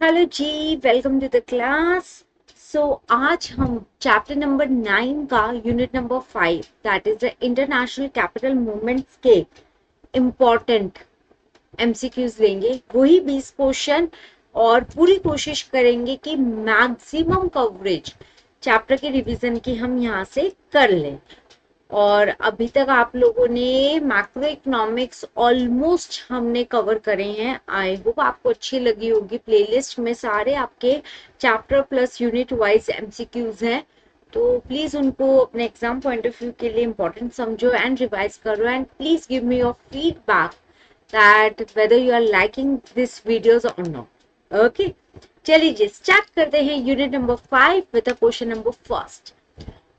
Hello जी, welcome to the class. So आज हम चैप्टर नंबर 9 का unit number 5 that is the international capital movements के important MCQs लेंगे। वही 20 क्वेश्चन और पूरी कोशिश करेंगे कि मैक्सिमम कवरेज चैप्टर के रिवीजन की हम यहाँ से कर लें। और अभी तक आप लोगों ने मैक्रो इकोनॉमिक्स ऑलमोस्ट हमने कवर करे हैं। आई होप आपको अच्छी लगी होगी। प्लेलिस्ट में सारे आपके chapter plus unit wise MCQs हैं, तो प्लीज उनको अपने एग्जाम पॉइंट ऑफ व्यू के लिए इंपॉर्टेंट समझो एंड रिवाइज करो and please give me your feedback that whether you are liking this videos और नॉट। ओके, चलिए जी स्टार्ट करते हैं unit number 5 with question number first.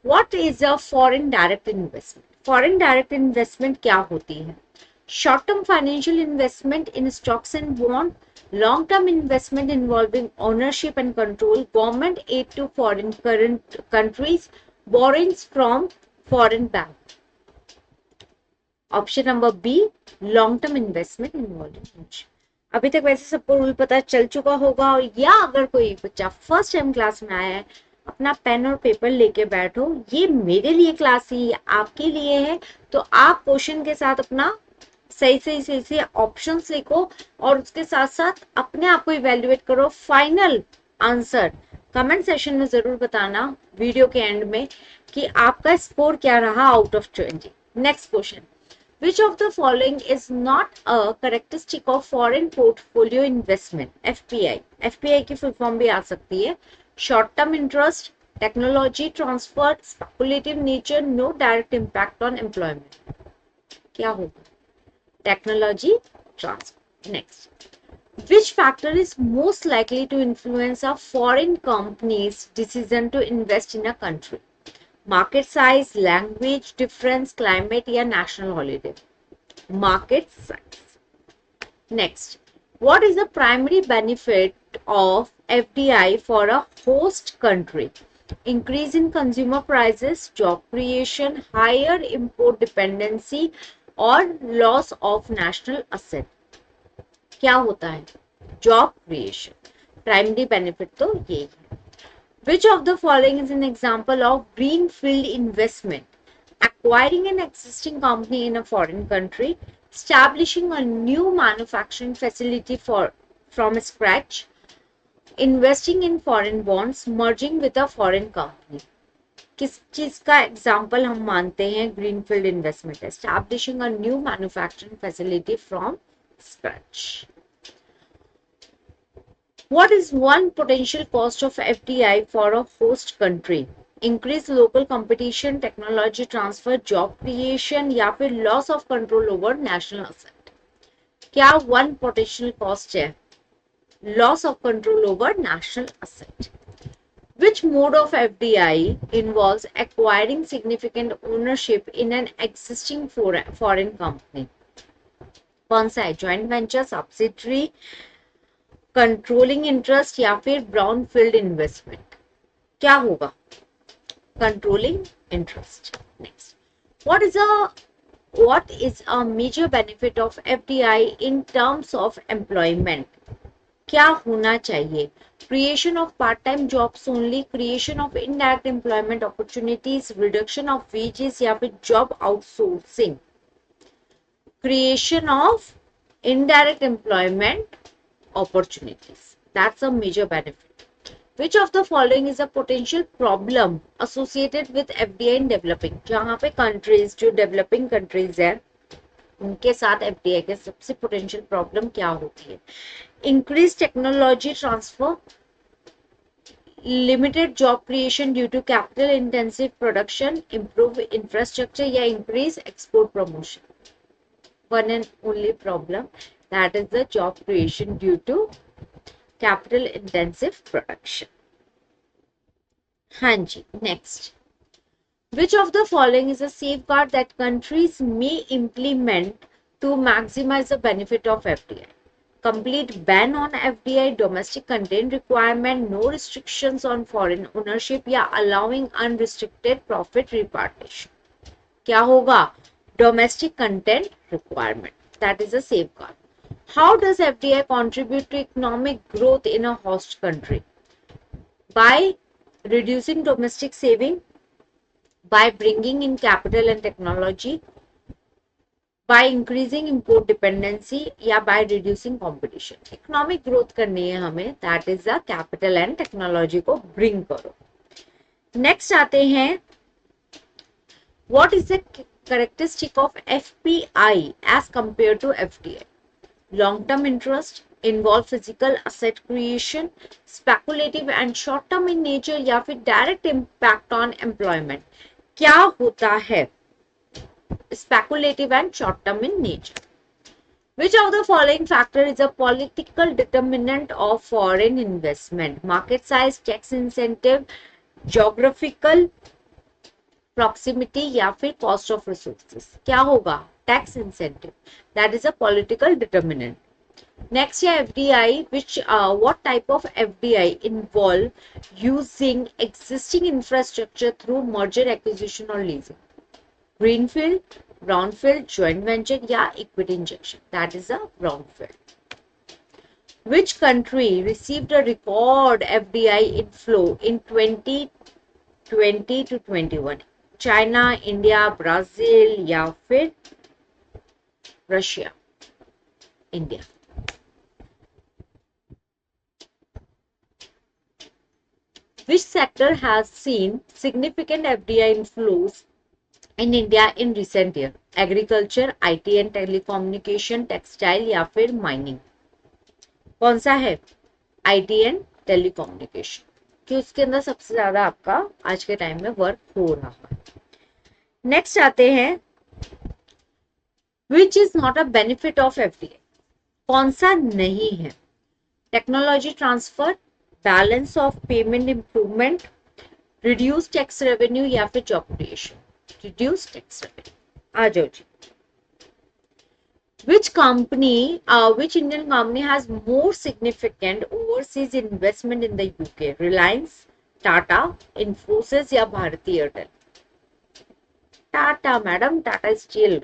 What is a foreign direct investment? Foreign direct investment क्या होती है? Short term financial investment in stocks and bond, long term investment involving ownership and control, government aid to foreign current countries, borrowings from foreign bank. Option number B, long term investment involving ownership। अभी तक वैसे सबको rule पता चल चुका होगा, और या अगर कोई बच्चा फर्स्ट टाइम क्लास में आया है, अपना पेन और पेपर लेके बैठो। ये मेरे लिए क्लास ही आपके लिए है, तो आप क्वेश्चन के साथ अपना सही ऑप्शंस लिखो और उसके साथ साथ अपने आप को इवेल्युएट करो। फाइनल आंसर कमेंट सेशन में जरूर बताना वीडियो के एंड में कि आपका स्कोर क्या रहा out of 20। Next question, Which of the following is not a characteristic of foreign portfolio investment? FPI। FPI की फुल फॉर्म भी आ सकती है। Short term interest, technology transfer, speculative nature, no direct impact on employment। क्या होगा? Technology transfer। Next, which factor is most likely to influence a foreign company's decision to invest in a country? Market size, language difference, climate या national holiday? Market size. Next, what is the primary benefit of FDI for a host country? Increase in consumer prices, job creation, higher import dependency और loss of national asset? क्या होता है? Job creation. Primary benefit तो ये है। Which of the following is an example of greenfield investment? Acquiring an existing company in a foreign country, establishing a new manufacturing facility from scratch, investing in foreign bonds, merging with a foreign company. किस चीज का example हम मानते हैं greenfield investment? Establishing a new manufacturing facility from scratch. What is one potential cost of FDI for a host country? Increase local competition, technology transfer, job creation या फिर loss of control over national asset? क्या one potential cost है? Loss of control over national asset. Which mode of FDI involves acquiring significant ownership in an existing foreign company? कौन सा है? Joint venture, subsidiary, controlling interest या फिर brown field investment? क्या होगा? Controlling interest. Next, what is a major benefit of FDI in terms of employment? क्या होना चाहिए? Creation of part time jobs only, creation of indirect employment opportunities, reduction of wages या फिर job outsourcing? Creation of indirect employment opportunities. That's a major benefit. Which of the following is a potential problem associated with FDI in developing? जहाँ पे countries जो developing countries है उनके साथ FDI के सबसे potential problem क्या होती है? Increased technology transfer, limited job creation due to capital intensive production, improve infrastructure या increase export promotion? One and only problem, that is the job creation due to capital intensive production. हाँ जी, next. Which of the following is a safeguard that countries may implement to maximize the benefit of FDI? Complete ban on FDI, domestic content requirement, no restrictions on foreign ownership या allowing unrestricted profit repatriation? क्या होगा? Domestic content requirement, that is a safeguard. How does FDI contribute to economic growth in a host country? By reducing domestic saving, by bringing in capital and technology, by increasing import dependency, या by reducing competition. Economic growth करनी है हमें, that is the capital and technology को bring करो. Next आते हैं, what is the characteristic of FPI as compared to FDI? Long-term interest, involve physical asset creation, speculative and short-term in nature, या फिर direct impact on employment. क्या होता है speculative and short-term in nature? Which of the following factor is a political determinant of foreign investment? Market size, tax incentive, geographical proximity या फिर cost of resources. क्या होगा? Tax incentive. That is a political determinant. Next है FDI, which what type of FDI involve using existing infrastructure through merger, acquisition or leasing? Greenfield, brownfield, joint venture या equity injection. That is a brownfield. Which country received a record FDI inflow in 2020 to 21? China, India, Brazil या फिर Russia? India. Which sector has seen significant FDI inflows in India in recent year? Agriculture, IT and telecommunication, textile या फिर mining? कौन सा है? IT and telecommunication, कि उसके अंदर सबसे ज्यादा आपका आज के टाइम में वर्क हो रहा है. नेक्स्ट आते हैं, which is not a benefit of FDI? कौन सा नहीं है? Technology transfer, balance of payment improvement, reduce tax revenue या फिर job creation? Reduce tax revenue. आ जाओ जी. Which Indian company has more significant overseas investment in the UK? Reliance, Tata, Infosys या Bharti Airtel? Tata, madam. Tata Steel.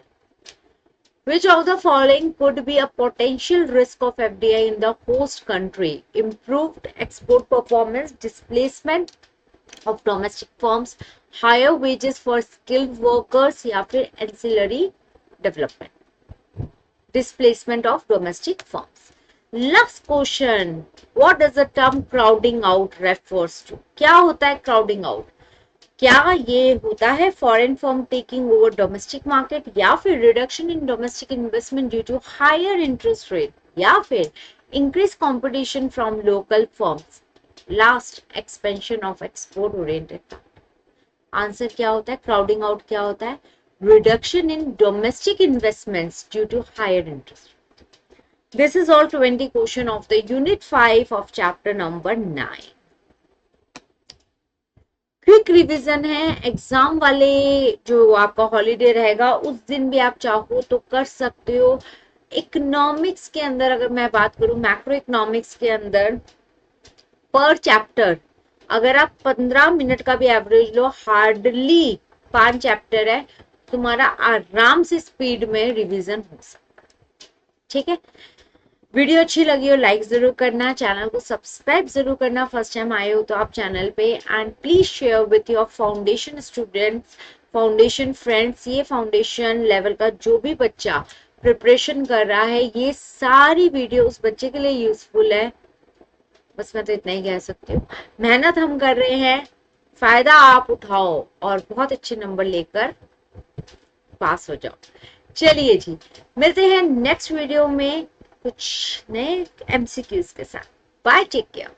Which of the following could be a potential risk of FDI in the host country? Improved export performance, displacement of domestic firms, higher wages for skilled workers या फिर ancillary development? Displacement of domestic firms. Last question. What does the term crowding out refers to? क्या होता है crowding out? क्या ये होता है foreign firm taking over domestic market, या फिर reduction in domestic investment due to higher interest rate, या फिर increase competition from local firms? Last, expansion of export oriented. Answer क्या होता है? क्राउडिंग आउट क्या होता है? Reduction in domestic investments due to higher interest. This is all 20 question of the unit 5 ऑफ chapter number 9. Quick revision है. Exam वाले जो आपका हॉलीडे रहेगा उस दिन भी आप चाहो तो कर सकते हो. इकोनॉमिक्स के अंदर अगर मैं बात करूं, मैक्रो इकोनॉमिक्स के अंदर पर चैप्टर अगर आप 15 मिनट का भी एवरेज लो, हार्डली 5 चैप्टर है, तुम्हारा आराम से स्पीड में रिवीजन हो सकता है. ठीक है. वीडियो अच्छी लगी हो लाइक जरूर करना, चैनल को सब्सक्राइब जरूर करना, फर्स्ट टाइम आए हो तो आप चैनल पे, and please share with your foundation students, foundation friends. ये फाउंडेशन लेवल का जो भी बच्चा प्रिपरेशन कर रहा है, ये सारी वीडियो उस बच्चे के लिए यूजफुल है. बस मैं तो इतना ही कह सकती हूँ. मेहनत हम कर रहे हैं, फायदा आप उठाओ और बहुत अच्छे नंबर लेकर पास हो जाओ. चलिए जी, मिलते हैं नेक्स्ट वीडियो में कुछ नए MCQs के साथ. Bye, take care.